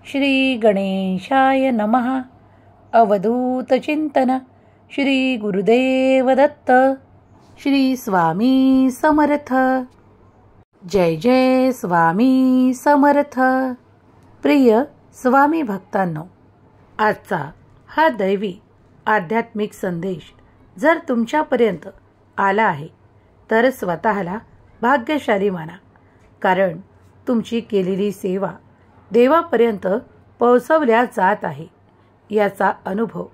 श्री गणेशाय नमः. अवधूत चिंतन. श्री गुरुदेव दत्त. श्री स्वामी समर्थ. जय जय स्वामी समर्थ. प्रिय स्वामी भक्तांनो, आजचा हा दैवी आध्यात्मिक संदेश जर तुमच्यापर्यंत आला आहे तर स्वतःला भाग्यशाली माना, कारण तुमची केलेली सेवा देवापर्यंत पोहोचवल्या जात आहे. याचा अनुभव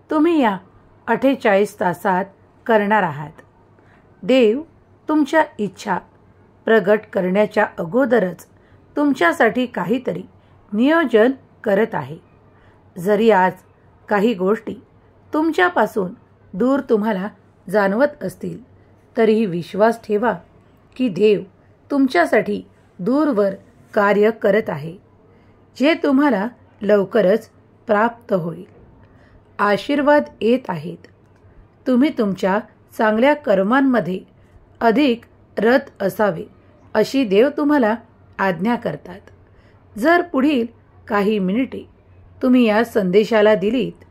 तुम्ही या 48 तासात करणार आहात. देव तुमच्या इच्छा प्रगट करण्याच्या अगोदरच तुमच्यासाठी काहीतरी नियोजन करत आहे. जरी आज काही गोष्टी तुमच्यापासून दूर तुम्हाला जाणवत असतील तरीही विश्वास ठेवा की देव तुमच्यासाठी दूरवर कार्य करत आहे, जे तुम्हाला लवकरच प्राप्त होईल. आशीर्वाद येत आहेत. तुम्ही तुमच्या चांगल्या कर्मांमध्ये अधिक रत असावे अशी देव तुम्हाला आज्ञा करतात. जर पुढील काही मिनिटे तुम्ही या संदेशाला दिलीत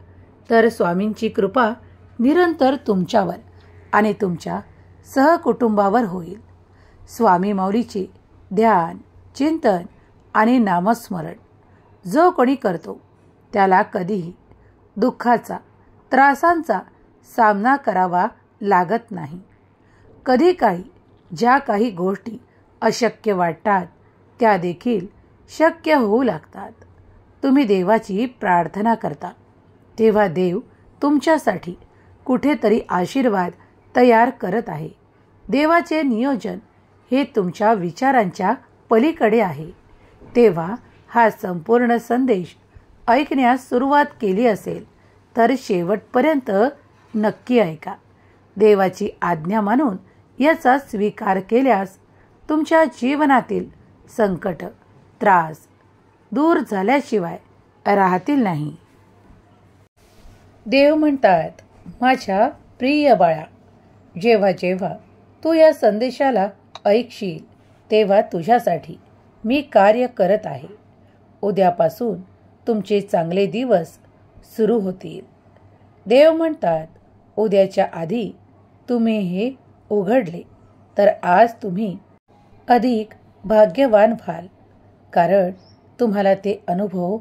तर स्वामींची कृपा निरंतर तुमच्यावर आणि तुमच्या सहकुटुंबावर होईल. स्वामी माऊलीचे ध्यान, चिंतन आणि नामस्मरण जो कोणी करतो त्याला कधीही दुःखाचा, त्रासांचा सामना करावा लागत नाही. कधी काही ज्या काही गोष्टी अशक्य वाटतात त्या देखील शक्य होऊ लागतात. तुम्ही देवाची प्रार्थना करता तेव्हा देव तुमच्यासाठी कुठेतरी आशीर्वाद तयार करत आहे. देवाचे नियोजन हे तुमच्या विचारांच्या पलीकडे आहे. तेव्हा हा संपूर्ण संदेश ऐकण्यास सुरुवात केली असेल तर शेवटपर्यंत नक्की ऐका. देवाची आज्ञा मानून याचा स्वीकार केल्यास तुमच्या जीवनातील संकट, त्रास दूर झाल्याशिवाय राहतील नाही. देव म्हणतात, माझ्या प्रिय बाळा, जेव्हा जेव्हा तू या संदेशाला ऐकशील तेव्हा तुझ्यासाठी मी कार्य करत आहे. उद्यापासून तुमचे चांगले दिवस सुरू होतील. देव म्हणतात, उद्याच्या आधी तुम्ही हे उघडले तर आज तुम्ही अधिक भाग्यवान व्हाल, कारण तुम्हाला ते अनुभव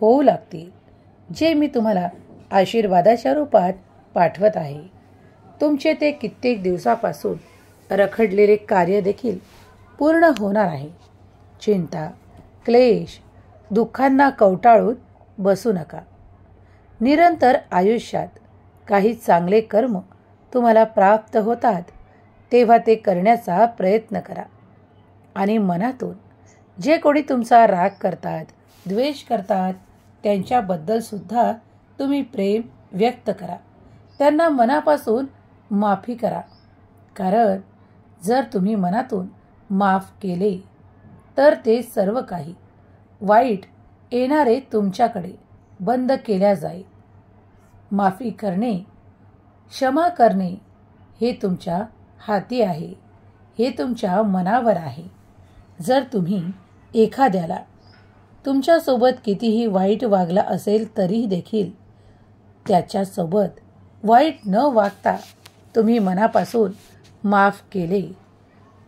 होऊ लागतील जे मी तुम्हाला आशीर्वादाच्या रूपात पाठवत आहे. तुमचे ते कित्येक दिवसापासून रखडलेले कार्य देखील पूर्ण होणार आहे. चिंता, क्लेश, दुःखांना कवटाळून बसू नका. निरंतर आयुष्यात काही चांगले कर्म तुम्हाला प्राप्त होतात तेव्हा ते करण्याचा प्रयत्न करा. आणि मनातून जे कोणी तुमचा राग करतात, द्वेष करतात, त्यांच्याबद्दल सुद्धा तुम्ही प्रेम व्यक्त करा. त्यांना मनापासून माफी करा, कारण जर तुम्ही मनातून माफ केले तर ते सर्व काही वाईट येणारे तुमच्याकडे बंद केल्या जाईल. माफी करणे, क्षमा करणे हे तुमच्या हाती आहे, हे तुमच्या मनावर आहे. जर तुम्ही एखाद्याला तुमच्यासोबत कितीही वाईट वागला असेल तरीही देखील त्याच्यासोबत वाईट न वागता तुम्ही मनापासून माफ केले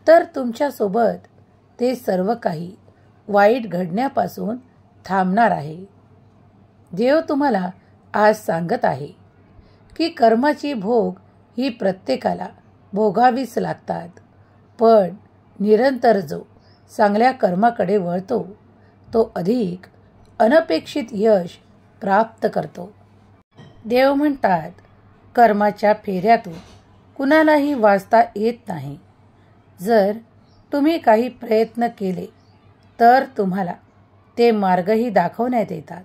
तर तुमच्यासोबत ते सर्व काही वाईट घडण्यापासून थांबणार आहे. देव तुम्हाला आज सांगत आहे की कर्माची भोग ही प्रत्येकाला भोगावीच लागतात, पण निरंतर जो चांगल्या कर्माकडे वळतो तो अधिक अनपेक्षित यश प्राप्त करतो. देव म्हणतात, कर्माच्या फेऱ्यातून कुणालाही वाचता येत नाही. जर तुम्ही काही प्रयत्न केले तर तुम्हाला ते मार्गही दाखवण्यात येतात,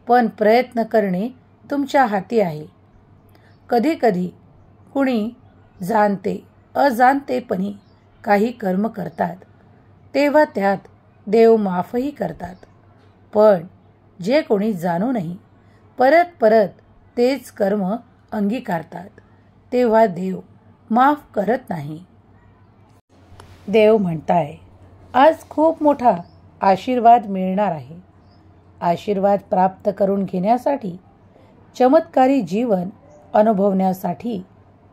पण प्रयत्न करणे तुमच्या हाती आहे. कधीकधी कुणी जाणते अजाणतेपणी काही कर्म करतात तेव्हा त्यात देव माफही करतात, पण जे कोणी जाणूनही परत परत तेच कर्म अंगीकारतात तेव्हा देव माफ करत नाही. देव म्हणताय, आज खूप मोठा आशीर्वाद मिळणार आहे. आशीर्वाद प्राप्त करून घेण्यासाठी, चमत्कारी जीवन अनुभवण्यासाठी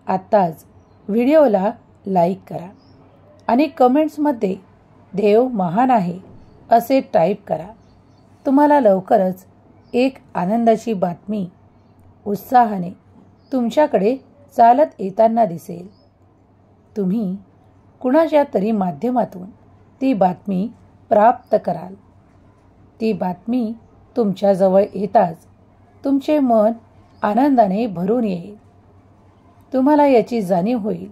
आत्ताच व्हिडिओला लाईक करा आणि कमेंट्समध्ये देव महान आहे असे टाईप करा. तुम्हाला लवकरच एक आनंदाची बातमी उत्साहाने तुमच्याकडे चालत येताना दिसेल. तुम्ही कुणाच्या तरी माध्यमातून ती बातमी प्राप्त कराल. ती बातमी तुमच्याजवळ येताच तुमचे मन आनंदाने भरून येईल. तुम्हाला याची जाणीव होईल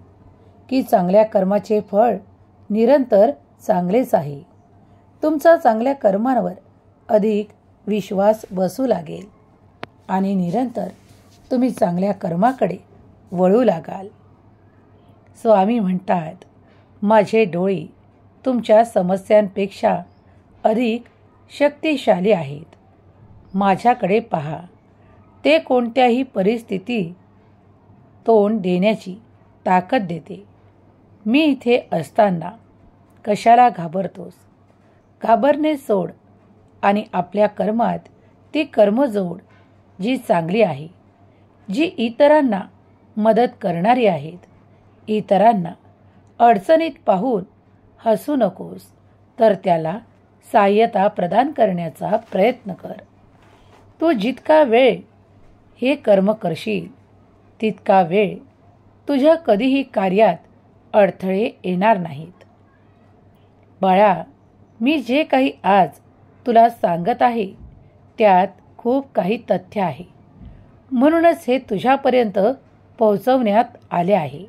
की चांगल्या कर्माचे फळ निरंतर चांगलेच आहे. तुमचा चांगल्या कर्मांवर अधिक विश्वास बसू लागेल आणि निरंतर तुम्ही चांगल्या कर्माकडे वळू लागाल. स्वामी म्हणतात, माझे डोळे तुमच्या समस्यांपेक्षा अधिक शक्तिशाली आहेत. माझ्याकडे पहा. ते कोणत्याही परिस्थितीत तोंड देण्याची ताकद देते. मी इथे असताना कशाला घाबरतोस? घाबरणे सोड आणि आपल्या कर्मात ती कर्म जोड जी चांगली आहे, जी इतरांना मदत करणारी आहेत. इतरांना अडचणीत पाहून हसू नकोस, तर त्याला सहाय्यता प्रदान करण्याचा प्रयत्न कर. तू जितका वेळ हे कर्म करशील तितका वेळ तुझ्या कधीही कार्यात अडथळे येणार नाहीत. बाळा, मी जे काही आज तुला सांगत आहे त्यात खूप काही तथ्य आहे. म्हणूनच हे तुझ्यापर्यंत पोहोचवण्यात आले आहे.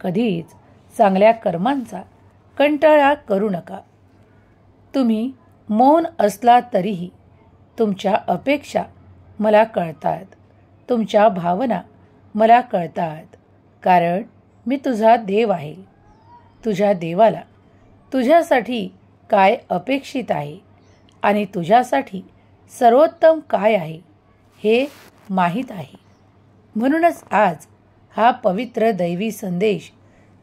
कधीच चांगल्या कर्मांचा कंटाळा करू नका. तुम्ही मौन असला तरीही तुमच्या अपेक्षा मला कळतात. तुमच्या भावना मला कळतात. कारण मी तुझा देव आहे. तुझ्या देवाला तुझ्यासाठी काय अपेक्षित आहे आणि तुझ्यासाठी सर्वोत्तम काय आहे हे माहीत आहे. म्हणूनच आज हा पवित्र दैवी संदेश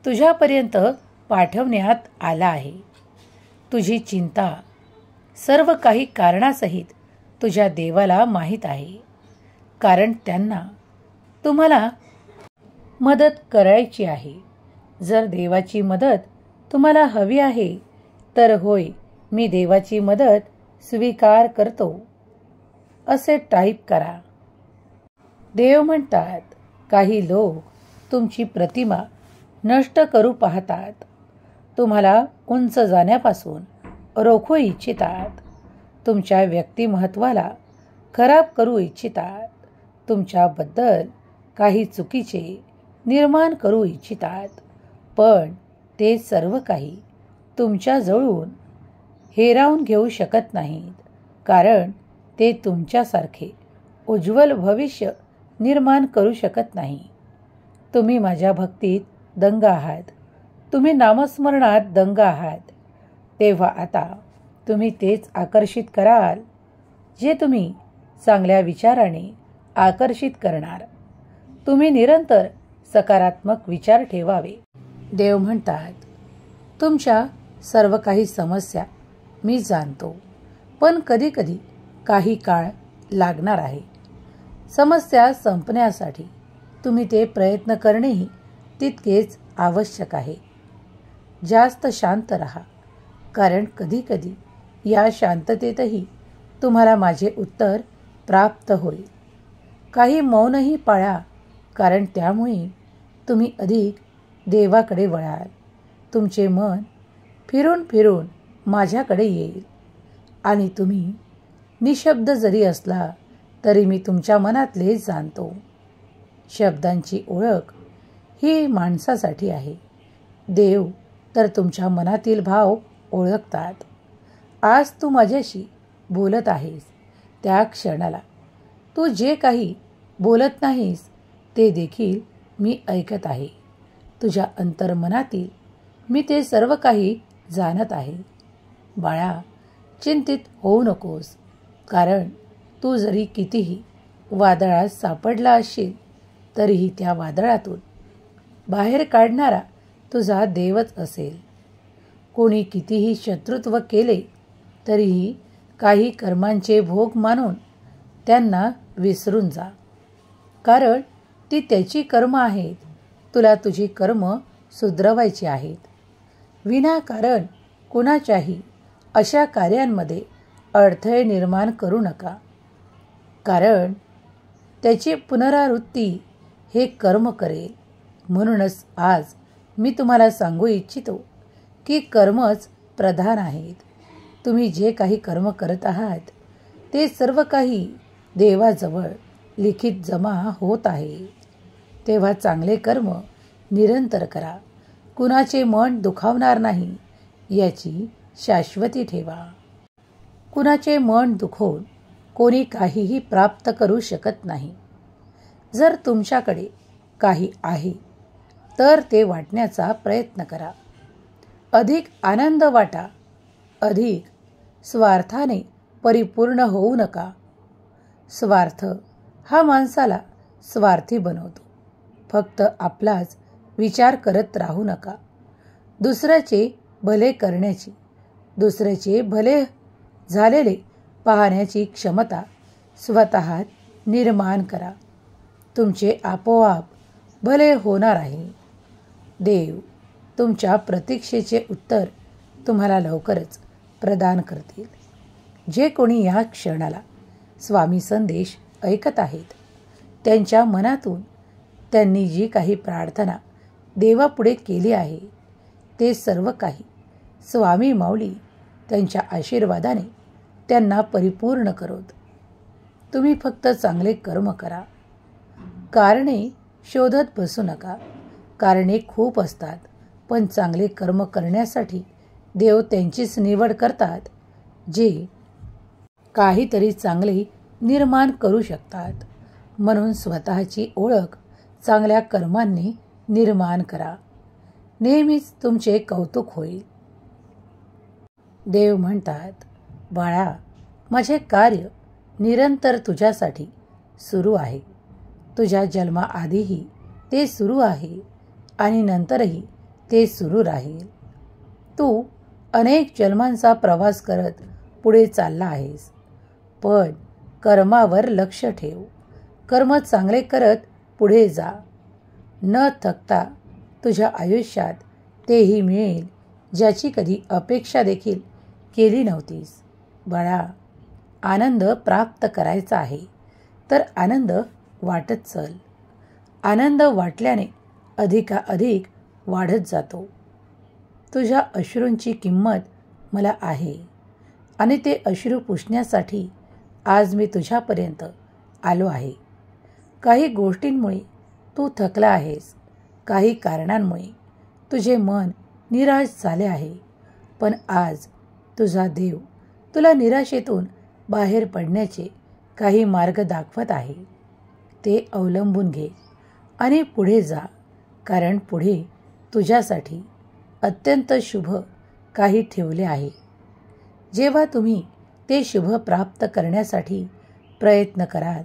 तुझ्यापर्यंत पाठवण्यात आला आहे. तुझी चिंता सर्व काही कारणासहित तुझ्या देवाला माहीत आहे. कारण त्यांना तुम्हाला मदत करायची आहे. जर देवाची मदत तुम्हाला हवी आहे तर होय, मी देवाची मदत स्वीकार करतो असे टाईप करा. देव म्हणतात, काही लोक तुमची प्रतिमा नष्ट करू पाहतात. तुम्हाला उंच जाण्यापासून रोखू इच्छितात. तुमच्या व्यक्तिमत्वाला खराब करू इच्छितात. तुमच्याबद्दल काही चुकीचे निर्माण करू इच्छितात. पण ते सर्व काही तुमच्याजवळून हिरावून घेऊ शकत नाहीत. कारण ते तुमच्यासारखे उज्ज्वल भविष्य निर्माण करू शकत नाही. तुम्ही माझ्या भक्तीत दंग आहात. तुम्ही नामस्मरणात दंग आहात. तेव्हा आता तुम्ही तेच आकर्षित कराल जे तुम्ही चांगल्या विचाराने आकर्षित करणार. तुम्ही निरंतर सकारात्मक विचार ठेवावे. देव म्हणतात, तुमच्या सर्व काही समस्या मी जाणतो, पण कधीकधी काही काळ लागणार आहे. समस्या संपण्यासाठी तुम्ही ते प्रयत्न करणेही तितकेच आवश्यक आहे. जास्त शांत रहा, कारण कधीकधी या शांततेतही तुम्हाला माझे उत्तर प्राप्त होईल. काही मौनही पाळा, कारण त्यामुळे तुम्ही अधिक देवाकडे वळाल. तुमचे मन फिरून फिरून माझ्याकडे येईल आणि तुम्ही निशब्द जरी असला तरी मी तुमच्या मनातले जाणतो. शब्दांची ओळख ही माणसासाठी आहे. देव तर तुमच्या मनातील भाव ओळखतात. आज तू माझ्याशी बोलत आहेस त्या क्षणाला तू जे काही बोलत नाहीस ते देखील मी ऐकत आहे. तुझ्या अंतर्मनातील मी ते सर्व काही जाणत आहे. बाळा, चिंतित होऊ नकोस, कारण तू जरी कितीही वादळात सापडला असशील तरीही त्या वादळातून बाहेर काढणारा तुझा देवच असेल. कोणी कितीही शत्रुत्व केले तरीही काही कर्मांचे भोग मानून त्यांना विसरून जा, कारण ती त्याची कर्म आहेत. तुला तुझी कर्म सुधरवायची आहेत. विनाकारण कुणाच्याही अशा कार्यांमध्ये अडथळे निर्माण करू नका, कारण त्याची पुनरावृत्ती हे कर्म करेल. म्हणूनच आज मी तुम्हाला सांगू इच्छितो की कर्मच प्रधान आहेत. तुम्ही जे काही कर्म करत आहात ते सर्व काही देवाजवळ लिखित जमा होत आहे. तेव्हा चांगले कर्म निरंतर करा. कुणाचे मन दुखावणार नाही याची शाश्वती ठेवा. कुणाचे मन दुखवून कोणी काहीही प्राप्त करू शकत नाही. जर तुमच्याकडे काही आहे तर ते वाटण्याचा प्रयत्न करा. अधिक आनंद वाटा. अधिक स्वार्थाने परिपूर्ण होऊ नका. स्वार्थ हा माणसाला स्वार्थी बनवतो. फक्त आपलाच विचार करत राहू नका. दुसऱ्याचे भले करण्याची, दुसऱ्याचे भले झालेले पाहण्याची क्षमता स्वतःत निर्माण करा. तुमचे आपोआप भले होणार आहे. देव तुमच्या प्रतीक्षेचे उत्तर तुम्हाला लवकरच प्रदान करतील. जे कोणी या क्षणाला स्वामी संदेश ऐकत आहेत, त्यांच्या मनातून त्यांनी जी काही प्रार्थना देवापुढे केली आहे ते सर्व काही स्वामी माऊली त्यांच्या आशीर्वादाने त्यांना परिपूर्ण करोत. तुम्ही फक्त चांगले कर्म करा. कारणे शोधत बसू नका. कारणे खूप असतात, पण चांगले कर्म करण्यासाठी देव त्यांचीच निवड करतात जे काहीतरी चांगले निर्माण करू शकतात. म्हणून स्वतःची ओळख चांगल्या कर्मांनी निर्माण करा. नेहमीच तुमचे कौतुक होईल. देव म्हणतात, बाळा, माझे कार्य निरंतर तुझ्यासाठी सुरू आहे. तुझ्या जन्माआधीही ते सुरू आहे आणि नंतरही ते सुरू राहील. तू अनेक जन्मांचा प्रवास करत पुढे चालला आहेस, पण कर्मावर लक्ष ठेव. कर्म चांगले करत पुढे जा. न थकता तुझ्या आयुष्यात तेही मिळेल ज्याची कधी अपेक्षा देखील केली नव्हतीस. बाळा, आनंद प्राप्त करायचा आहे तर आनंद वाटत चल. आनंद वाटल्याने अधिकाधिक वाढत जातो. तुझ्या अश्रूंची किंमत मला आहे आणि ते अश्रू पुसण्यासाठी आज मी तुझ्यापर्यंत आलो आहे. काही गोष्टींमुळे तू थकला आहेस. काही कारणांमुळे तुझे मन निराश झाले आहे. पण आज तुझा देव तुला निराशेतून बाहेर पडण्याचे काही मार्ग दाखवत आहे. ते अवलंबून घे आणि पुढे जा, कारण पुढे तुझ्यासाठी अत्यंत शुभ काही ठेवले आहे. जेव्हा तुम्ही ते शुभ प्राप्त करण्यासाठी प्रयत्न कराल,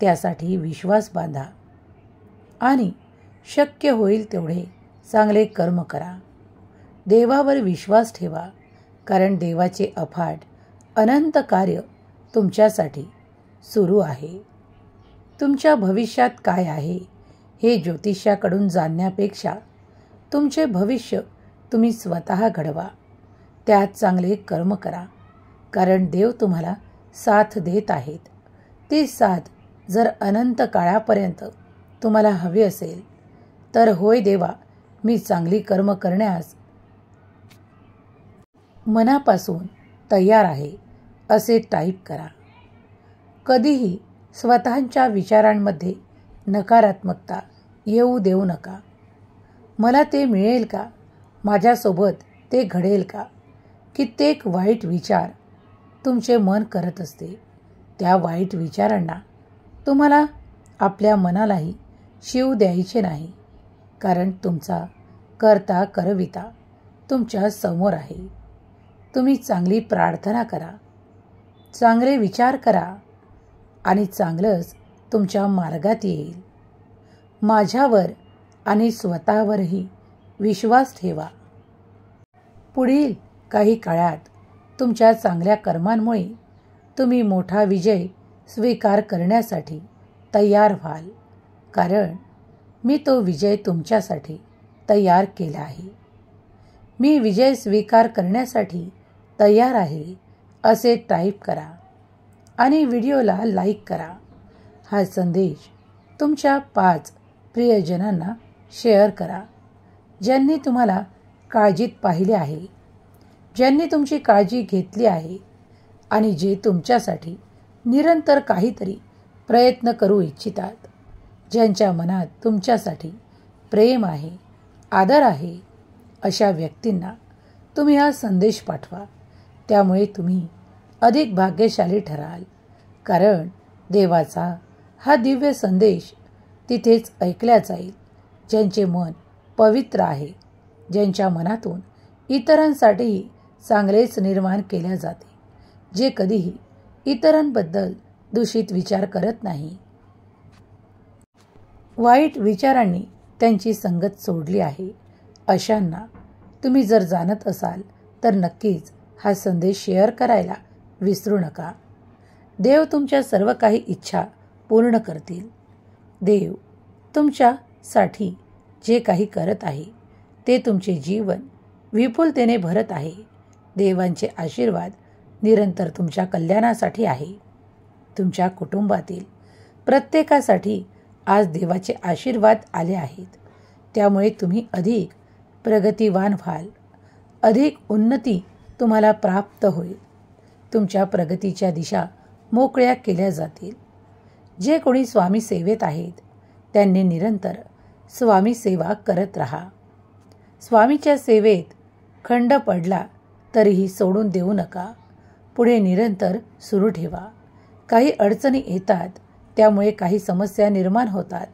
त्यासाठी विश्वास बांधा आणि शक्य होईल तेवढे चांगले कर्म करा. देवावर विश्वास ठेवा, कारण देवाचे अफाट अनंत कार्य तुमच्यासाठी सुरू आहे. तुमच्या भविष्यात काय आहे हे ज्योतिषाकडून जाणण्यापेक्षा तुमचे भविष्य तुम्ही स्वतः घडवा. त्यात चांगले कर्म करा, कारण देव तुम्हाला साथ देत आहेत. ती साथ जर अनंत काळापर्यंत तुम्हाला हवी असेल तर होय देवा, मी चांगली कर्म करण्यास मनापासून तयार आहे असे टाईप करा. कधीही स्वतःच्या विचारांमध्ये नकारात्मकता येऊ देऊ नका. मला ते मिळेल का? माझ्यासोबत ते घडेल का? कित्येक वाईट विचार तुमचे मन करत असते. त्या वाईट विचारांना तुम्हाला आपल्या मनालाही शिव द्यायचे नाही, कारण तुमचा करता करविता तुमच्या समोर आहे. तुम्ही चांगली प्रार्थना करा, चांगले विचार करा आणि चांगलंच तुमच्या मार्गात येईल. माझ्यावर आणि स्वतःवरही विश्वास ठेवा. पुढील काही काळात तुमच्या चांगल्या कर्मांमुळे तुम्ही मोठा विजय स्वीकार करण्यासाठी तयार व्हाल, कारण मी तो विजय तुमच्यासाठी तयार केला आहे. मी विजय स्वीकार करण्यासाठी तयार आहे असे टाईप करा आणि व्हिडिओला लाईक करा. हा संदेश तुमच्या 5 प्रियजनांना शेअर करा, ज्यांनी तुम्हाला काळजीत पाहिले आहे, ज्यांनी तुमची काळजी घेतली आहे आणि जे तुमच्यासाठी निरंतर काहीतरी प्रयत्न करू इच्छितात, ज्यांच्या मनात तुमच्यासाठी प्रेम आहे, आदर आहे. अशा व्यक्तींना तुम्ही हा संदेश पाठवा. त्यामुळे तुम्ही अधिक भाग्यशाली ठराल, कारण देवाचा हा दिव्य संदेश तिथेच ऐकला जाईल ज्यांचे मन पवित्र आहे, ज्यांच्या मनातून इतरांसाठीही चांगलेच निर्माण केले जाते, जे कधीही इतरांबद्दल दूषित विचार करत नाही. वाईट विचारांनी त्यांची संगत सोडली आहे. अशांना तुम्ही जर जाणत असाल तर नक्कीच हा संदेश शेअर करायला विसरू नका. देव तुमच्या सर्व काही इच्छा पूर्ण करतील. देव तुमच्यासाठी जे काही करत आहे ते तुमचे जीवन विपुलतेने भरत आहे. देवांचे आशीर्वाद निरंतर तुमच्या कल्याणासाठी आहे. तुमच्या कुटुंबातील प्रत्येकासाठी आज देवाचे आशीर्वाद आले आहेत. त्यामुळे तुम्ही अधिक प्रगतिवान व्हाल, अधिक उन्नती तुम्हाला प्राप्त होईल. तुमच्या प्रगतीच्या दिशा मोकळ्या केल्या जातील. जे कोणी स्वामी सेवेत आहेत त्यांनी निरंतर स्वामी सेवा करत राहा. स्वामीच्या सेवेत खंड पडला तरीही सोडून देऊ नका. पुढे निरंतर सुरू ठेवा. काही अडचणी येतात, त्यामुळे काही समस्या निर्माण होतात,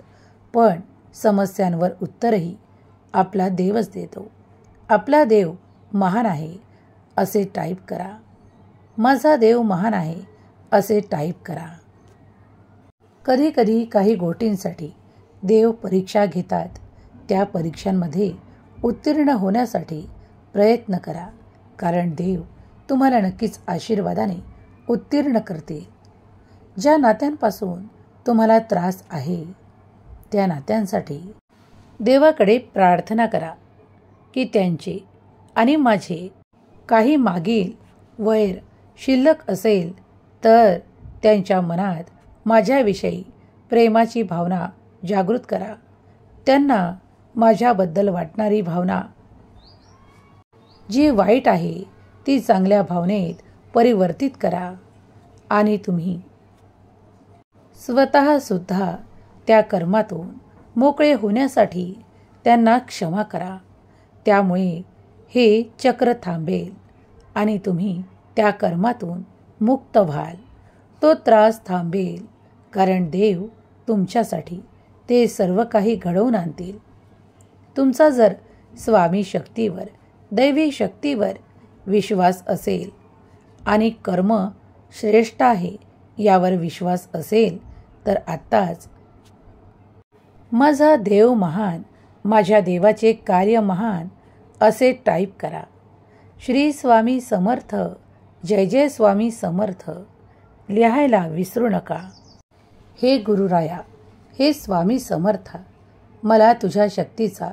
पण समस्यांवर उत्तरही आपला देवच देतो. आपला देव महान आहे असे टाईप करा. माझा देव महान आहे असे टाईप करा. कधी कधी काही गोष्टींसाठी देव परीक्षा घेतात. त्या परीक्षांमध्ये उत्तीर्ण होण्यासाठी प्रयत्न करा, कारण देव तुम्हाला नक्कीच आशीर्वादाने उत्तीर्ण करतील. ज्या नात्यांपासून तुम्हाला त्रास आहे त्या नात्यांसाठी देवाकडे प्रार्थना करा की त्यांचे आणि माझे काही मागील वैर शिल्लक असेल तर त्यांच्या मनात माझ्याविषयी प्रेमाची भावना जागृत करा. त्यांना माझ्याबद्दल वाटणारी भावना जी वाईट आहे ती चांगल्या भावनेत परिवर्तित करा आणि तुम्ही स्वतः सुद्धा त्या कर्मातून मोकळे होण्यासाठी त्यांना क्षमा करा. त्यामुळे हे चक्र थांबेल आणि तुम्ही त्या कर्मातून मुक्त व्हाल. तो त्रास थांबेल, कारण देव तुमच्यासाठी ते सर्व काही घडवून आणतील. तुमचा जर स्वामी शक्तीवर, दैवी शक्तीवर विश्वास असेल आणि कर्म श्रेष्ठ आहे यावर विश्वास असेल तर आत्ताच माझा देव महान, माझ्या देवाचे कार्य महान असे टाईप करा. श्री स्वामी समर्थ, जय जय स्वामी समर्थ लिहायला विसरू नका. हे गुरुराया, हे स्वामी समर्थ, मला तुझ्या शक्तीचा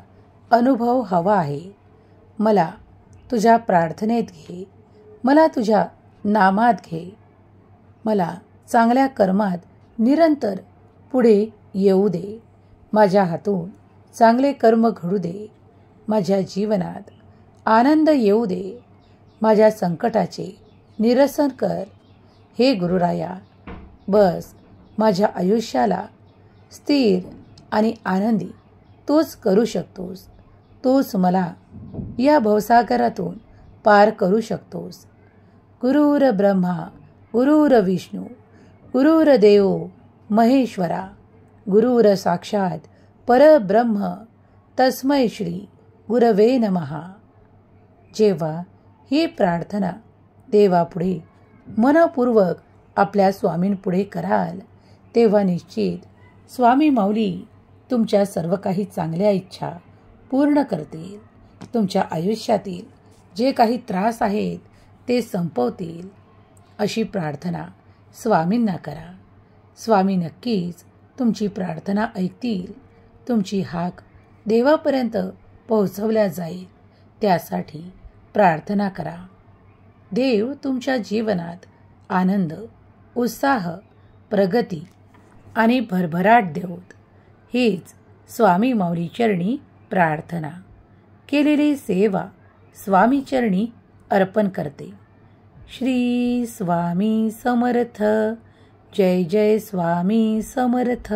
अनुभव हवा आहे. मला तुझ्या प्रार्थनेत घे, मला तुझ्या नामात घे. मला चांगल्या कर्मात निरंतर पुढे येऊ दे. माझ्या हातून चांगले कर्म घडू दे. माझ्या जीवनात आनंद येऊ दे. माझ्या संकटाचे निरसन कर. हे गुरुराया, बस माझ्या आयुष्याला स्थिर आणि आनंदी तूच करू शकतोस. तूच मला या भवसागरातून पार करू शकतोस. गुरुर ब्रह्मा, गुरुर विष्णू, गुरुर देव महेश्वरा, गुरुर साक्षात परब्रह्म तस्मै श्री गुरवे नमः. जेव्हा ही प्रार्थना देवापुढे मनपूर्वक आपल्या स्वामींपुढे कराल तेव्हा निश्चित स्वामी माऊली तुमच्या सर्व काही चांगल्या इच्छा पूर्ण करतील. तुमच्या आयुष्यातील जे काही त्रास आहेत ते संपवतील अशी प्रार्थना स्वामींना करा. स्वामी नक्कीच तुमची प्रार्थना ऐकतील. तुमची हाक देवापर्यंत पोहोचवल्या जाईल. त्यासाठी प्रार्थना करा. देव तुमच्या जीवनात आनंद, उत्साह, प्रगती आणि भरभराट देवोत. हीच स्वामी माऊली चरणी प्रार्थना. केलेली सेवा स्वामी चरणी अर्पण करते. श्री स्वामी समर्थ. जय जय स्वामी समर्थ.